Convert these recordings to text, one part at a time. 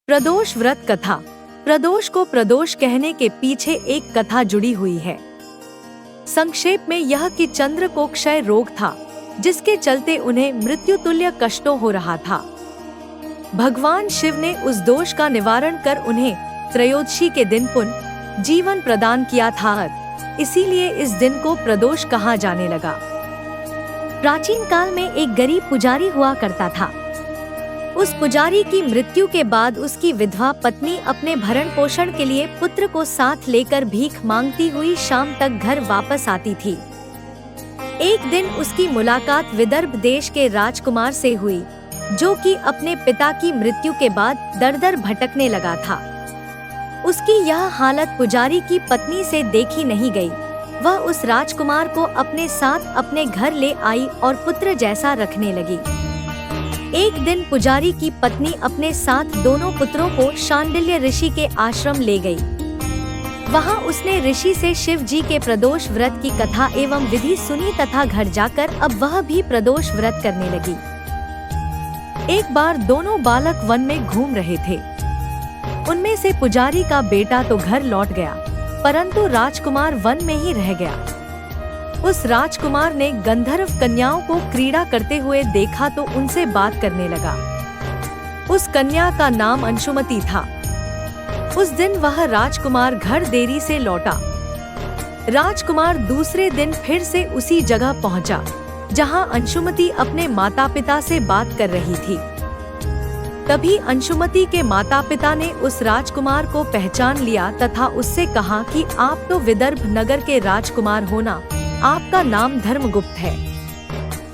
प्रदोष व्रत कथा। प्रदोष को प्रदोष कहने के पीछे एक कथा जुड़ी हुई है। संक्षेप में यह कि चंद्र को क्षय रोग था, जिसके चलते उन्हें मृत्युतुल्य कष्टों हो रहा था। भगवान शिव ने उस दोष का निवारण कर उन्हें त्रयोदशी के दिन पुनः जीवन प्रदान किया था। इसीलिए इस दिन को प्रदोष कहा जाने लगा। प्राचीन काल में एक गरीब पुजारी हुआ करता था। उस पुजारी की मृत्यु के बाद उसकी विधवा पत्नी अपने भरण पोषण के लिए पुत्र को साथ लेकर भीख मांगती हुई शाम तक घर वापस आती थी। एक दिन उसकी मुलाकात विदर्भ देश के राजकुमार से हुई, जो कि अपने पिता की मृत्यु के बाद दर-दर भटकने लगा था। उसकी यह हालत पुजारी की पत्नी से देखी नहीं गई। वह उस राजकुमार को अपने साथ अपने घर ले आई और पुत्र जैसा रखने लगी। एक दिन पुजारी की पत्नी अपने साथ दोनों पुत्रों को शांडिल्य ऋषि के आश्रम ले गई। वहां उसने ऋषि से शिव जी के प्रदोष व्रत की कथा एवं विधि सुनी तथा घर जाकर अब वह भी प्रदोष व्रत करने लगी। एक बार दोनों बालक वन में घूम रहे थे। उनमें से पुजारी का बेटा तो घर लौट गया, परंतु राजकुमार वन में ही रह गया। उस राजकुमार ने गंधर्व कन्याओं को क्रीड़ा करते हुए देखा तो उनसे बात करने लगा। उस कन्या का नाम अंशुमति था। उस दिन वह राजकुमार घर देरी से लौटा। राजकुमार दूसरे दिन फिर से उसी जगह पहुंचा, जहां अंशुमति अपने माता पिता से बात कर रही थी। तभी अंशुमति के माता पिता ने उस राजकुमार को पहचान लिया तथा उससे कहा कि आप तो विदर्भ नगर के राजकुमार हो ना, आपका नाम धर्मगुप्त है।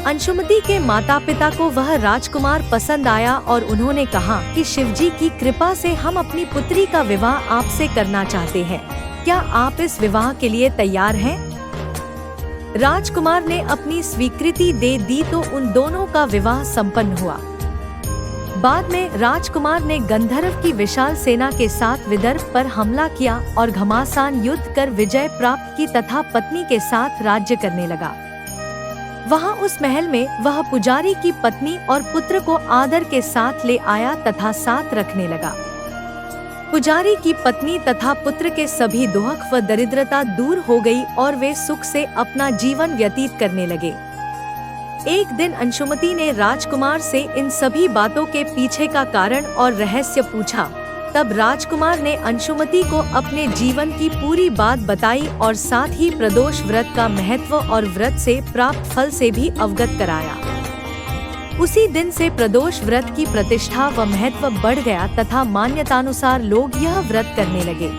अंशुमति के माता पिता को वह राजकुमार पसंद आया और उन्होंने कहा कि शिवजी की कृपा से हम अपनी पुत्री का विवाह आपसे करना चाहते हैं। क्या आप इस विवाह के लिए तैयार हैं? राजकुमार ने अपनी स्वीकृति दे दी तो उन दोनों का विवाह संपन्न हुआ। बाद में राजकुमार ने गंधर्व की विशाल सेना के साथ विदर्भ पर हमला किया और घमासान युद्ध कर विजय प्राप्त की तथा पत्नी के साथ राज्य करने लगा। वहां उस महल में वह पुजारी की पत्नी और पुत्र को आदर के साथ ले आया तथा साथ रखने लगा। पुजारी की पत्नी तथा पुत्र के सभी दुख व दरिद्रता दूर हो गई और वे सुख से अपना जीवन व्यतीत करने लगे। एक दिन अंशुमति ने राजकुमार से इन सभी बातों के पीछे का कारण और रहस्य पूछा। तब राजकुमार ने अंशुमति को अपने जीवन की पूरी बात बताई और साथ ही प्रदोष व्रत का महत्व और व्रत से प्राप्त फल से भी अवगत कराया। उसी दिन से प्रदोष व्रत की प्रतिष्ठा व महत्व बढ़ गया तथा मान्यतानुसार लोग यह व्रत करने लगे।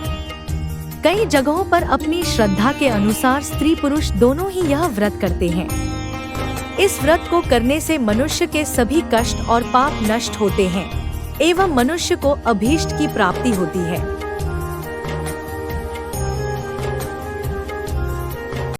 कई जगहों पर अपनी श्रद्धा के अनुसार स्त्री पुरुष दोनों ही यह व्रत करते हैं। इस व्रत को करने से मनुष्य के सभी कष्ट और पाप नष्ट होते हैं एवं मनुष्य को अभीष्ट की प्राप्ति होती है।